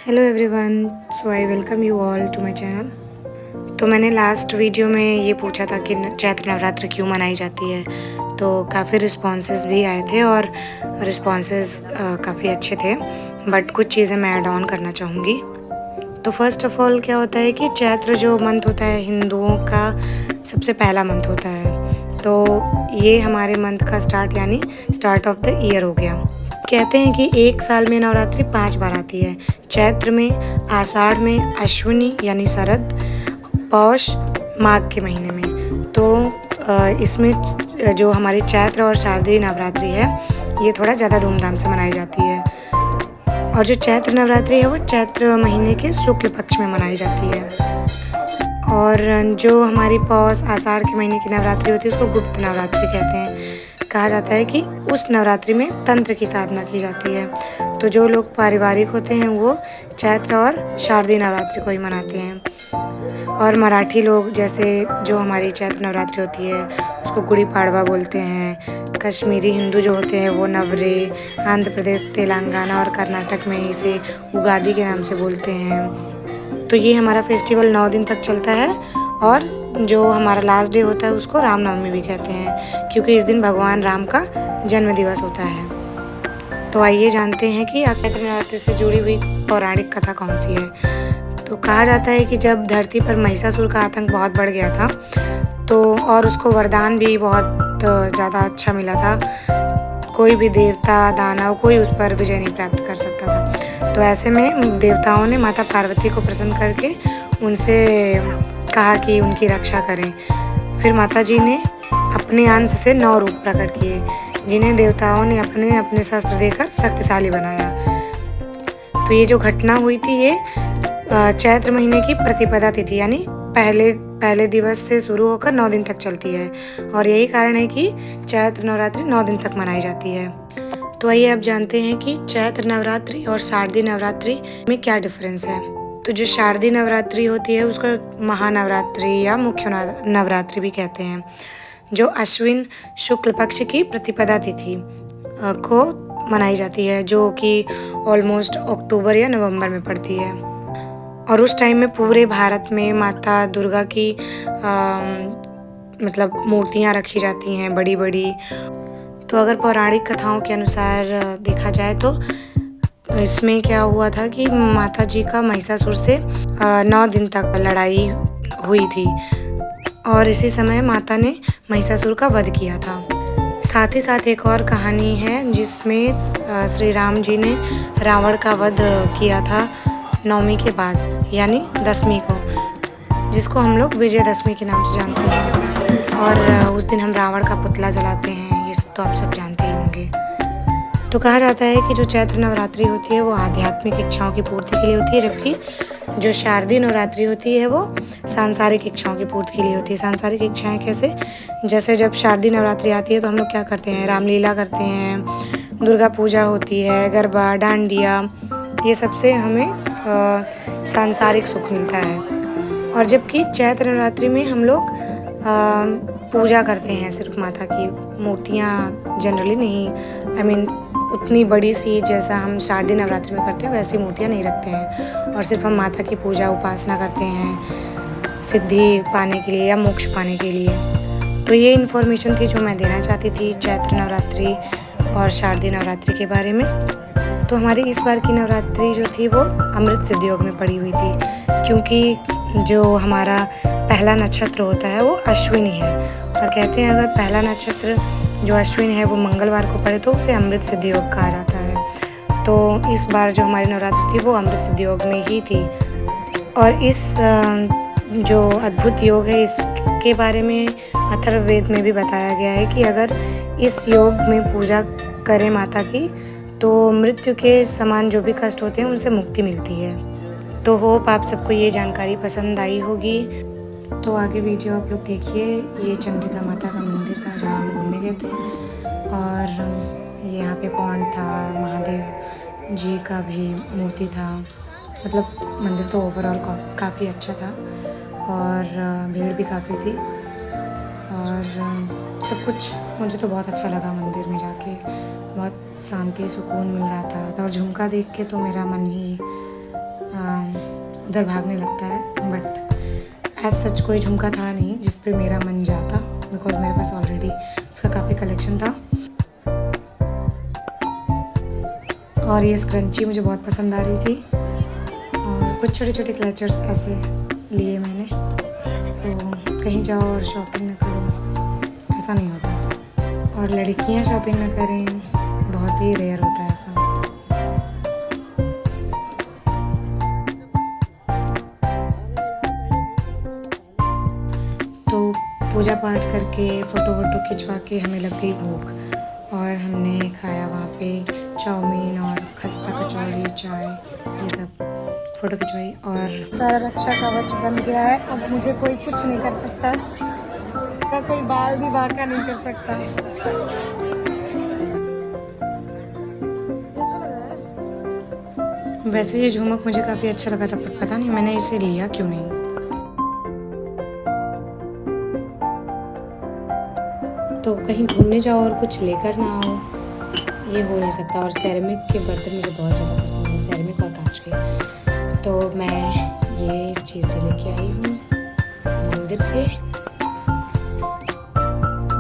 Hello everyone, so I welcome you all to my channel. तो मैंने last video में ये पूछा था कि चैत्र नवरात्र क्यों मनाई जाती है। तो काफ़ी रिस्पॉन्सेज भी आए थे और रिस्पॉन्सेज काफ़ी अच्छे थे, बट कुछ चीज़ें मैं ऐड ऑन करना चाहूँगी। तो फर्स्ट ऑफ ऑल क्या होता है कि चैत्र जो मंथ होता है हिंदुओं का सबसे पहला मंथ होता है। तो ये हमारे मंथ का स्टार्ट यानी स्टार्ट ऑफ द ईयर हो गया। कहते हैं कि एक साल में नवरात्रि 5 बार आती है। चैत्र में, आषाढ़ में, अश्विनी यानी शरद, पौष, माघ के महीने में। तो इसमें जो हमारी चैत्र और शारदीय नवरात्रि है ये थोड़ा ज़्यादा धूमधाम से मनाई जाती है। और जो चैत्र नवरात्रि है वो चैत्र महीने के शुक्ल पक्ष में मनाई जाती है। और जो हमारी पौष आषाढ़ के महीने की नवरात्रि होती है उसको गुप्त नवरात्रि कहते हैं। कहा जाता है कि उस नवरात्रि में तंत्र की साधना की जाती है। तो जो लोग पारिवारिक होते हैं वो चैत्र और शारदीय नवरात्रि को ही मनाते हैं। और मराठी लोग जैसे जो हमारी चैत्र नवरात्रि होती है उसको गुड़ी पाड़वा बोलते हैं। कश्मीरी हिंदू जो होते हैं वो नवरे, आंध्र प्रदेश, तेलंगाना और कर्नाटक में इसे उगादी के नाम से बोलते हैं। तो ये हमारा फेस्टिवल 9 दिन तक चलता है और जो हमारा लास्ट डे होता है उसको रामनवमी भी कहते हैं, क्योंकि इस दिन भगवान राम का जन्म दिवस होता है। तो आइए जानते हैं कि चैत्र नवरात्रि से जुड़ी हुई पौराणिक कथा कौन सी है। तो कहा जाता है कि जब धरती पर महिषासुर का आतंक बहुत बढ़ गया था तो और उसको वरदान भी बहुत ज़्यादा अच्छा मिला था। कोई भी देवता दानव कोई उस पर विजय नहीं प्राप्त कर सकता था। तो ऐसे में देवताओं ने माता पार्वती को प्रसन्न करके उनसे कहा कि उनकी रक्षा करें। फिर माता जी ने अपने अंश से 9 रूप प्रकट किए जिन्हें देवताओं ने अपने अपने शस्त्र देकर शक्तिशाली बनाया। तो ये जो घटना हुई थी ये चैत्र महीने की प्रतिपदा तिथि यानी पहले दिवस से शुरू होकर 9 दिन तक चलती है। और यही कारण है कि चैत्र नवरात्रि 9 दिन तक मनाई जाती है। तो आइए अब जानते हैं कि चैत्र नवरात्रि और शारदीय नवरात्रि में क्या डिफरेंस है। तो जो शारदीय नवरात्रि होती है उसको महानवरात्रि या मुख्य नवरात्रि भी कहते हैं, जो अश्विन शुक्ल पक्ष की प्रतिपदा तिथि को मनाई जाती है, जो कि ऑलमोस्ट अक्टूबर या नवंबर में पड़ती है। और उस टाइम में पूरे भारत में माता दुर्गा की मतलब मूर्तियाँ रखी जाती हैं बड़ी बड़ी। तो अगर पौराणिक कथाओं के अनुसार देखा जाए तो इसमें क्या हुआ था कि माता जी का महिषासुर से 9 दिन तक लड़ाई हुई थी और इसी समय माता ने महिषासुर का वध किया था। साथ ही साथ एक और कहानी है जिसमें श्री राम जी ने रावण का वध किया था नवमी के बाद यानी 10वीं को, जिसको हम लोग विजयदशमी के नाम से जानते हैं। और उस दिन हम रावण का पुतला जलाते हैं, ये सब तो आप सब जानते ही होंगे। तो कहा जाता है कि जो चैत्र नवरात्रि होती है वो आध्यात्मिक इच्छाओं की पूर्ति के लिए होती है, जबकि जो शारदीय नवरात्रि होती है वो सांसारिक इच्छाओं की पूर्ति के लिए होती है। सांसारिक इच्छाएं कैसे? जैसे जब शारदीय नवरात्रि आती है तो हम लोग क्या करते हैं, रामलीला करते हैं, दुर्गा पूजा होती है, गरबा, डांडिया, ये सबसे हमें सांसारिक सुख मिलता है। और जबकि चैत्र नवरात्रि में हम लोग पूजा करते हैं सिर्फ माता की, मूर्तियाँ जनरली नहीं, आई मीन उतनी बड़ी सी जैसा हम शारदीय नवरात्रि में करते हैं वैसी मूर्तियाँ नहीं रखते हैं। और सिर्फ हम माता की पूजा उपासना करते हैं सिद्धि पाने के लिए या मोक्ष पाने के लिए। तो ये इन्फॉर्मेशन थी जो मैं देना चाहती थी चैत्र नवरात्रि और शारदीय नवरात्रि के बारे में। तो हमारी इस बार की नवरात्रि जो थी वो अमृत सिद्धि योग में पड़ी हुई थी, क्योंकि जो हमारा पहला नक्षत्र होता है वो अश्विनी है। और कहते हैं अगर पहला नक्षत्र जो अश्विन है वो मंगलवार को पड़े तो उसे अमृत सिद्धि योग कहा जाता है। तो इस बार जो हमारी नवरात्रि थी वो अमृत सिद्धि योग में ही थी। और इस जो अद्भुत योग है इसके बारे में अथर्ववेद में भी बताया गया है कि अगर इस योग में पूजा करें माता की तो मृत्यु के समान जो भी कष्ट होते हैं उनसे मुक्ति मिलती है। तो होप आप सबको ये जानकारी पसंद आई होगी। तो आगे वीडियो आप लोग देखिए। ये चंद्रिका माता का मंदिर था जहाँ हम घूमने गए थे, और यहाँ पे पॉन्ड था, महादेव जी का भी मूर्ति था। मतलब मंदिर तो ओवरऑल काफ़ी अच्छा था और भीड़ भी काफ़ी थी और सब कुछ मुझे तो बहुत अच्छा लगा। मंदिर में जाके बहुत शांति सुकून मिल रहा था और झुमका देख के तो मेरा मन ही उधर भागने लगता है, बट एज सच कोई झुमका था नहीं जिस पे मेरा मन जाता, बिकॉज मेरे पास ऑलरेडी उसका काफ़ी कलेक्शन था। और ये स्क्रंची मुझे बहुत पसंद आ रही थी, और कुछ छोटे छोटे क्लचर्स ऐसे लिए मैंने। तो कहीं जाओ और शॉपिंग न करो, ऐसा नहीं होता, और लड़कियां शॉपिंग न करें, बहुत ही रेयर होता है ऐसा। तो पूजा पाठ करके फ़ोटो वोटो खिंचवा के हमें लग गई भूख, और हमने खाया वहाँ पे चाउमीन और खस्ता कचौड़ी, चाय, ये सब, फ़ोटो खिंचवाई। और सारा रक्षा कवच बन गया है, अब मुझे कोई कुछ नहीं कर सकता, तो कोई बाल भी बांका नहीं कर सकता। अच्छा लग रहा है। वैसे ये झुमक मुझे काफ़ी अच्छा लगा था, पर पता नहीं मैंने इसे लिया क्यों नहीं। तो कहीं घूमने जाओ और कुछ लेकर ना आओ, ये हो नहीं सकता। और सेरेमिक के बर्तन मुझे बहुत ज़्यादा पसंद है, सेरेमिक और कांच के। तो मैं ये चीज़ें लेके आई हूँ मंदिर से।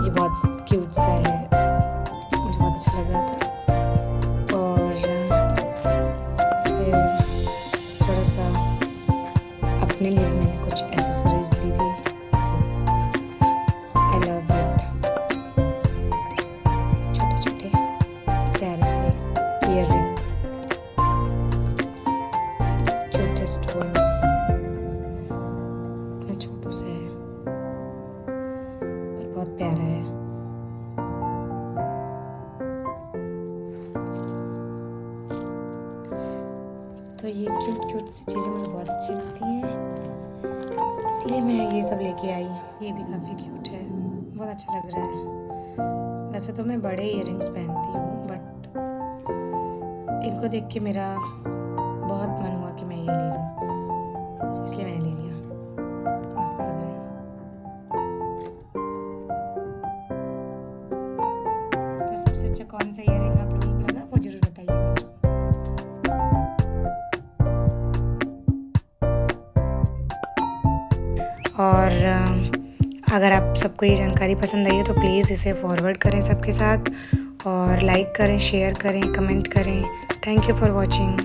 ये बहुत क्यूट सा है, मुझे बहुत अच्छा लग रहा था। और फिर थोड़ा सा अपने लिए मैंने कुछ एसेसरीज ली थी। आई लव इट, छोटे छोटे प्यारे से ईयररिंग, क्यूटेस्ट वन, इतना छोटू सा है पर बहुत प्यारा है। तो ये क्यूट क्यूट सी चीज़ें मुझे बहुत अच्छी लगती हैं, इसलिए मैं ये सब लेके आई। ये भी काफ़ी क्यूट है, बहुत अच्छा लग रहा है। वैसे तो मैं बड़े इयररिंग्स पहनती हूँ, बट इनको देख के मेरा बहुत मन हुआ कि मैं ये ले लूँ, इसलिए मैंने ले लिया। मस्त लग रहा है। तो सबसे अच्छा कौन सा इयररिंग आप लोगों को लगा, वो जरूर बताइए। और अगर आप सबको ये जानकारी पसंद आई है तो प्लीज़ इसे फॉरवर्ड करें सबके साथ, और लाइक करें, शेयर करें, कमेंट करें। Thank you for watching.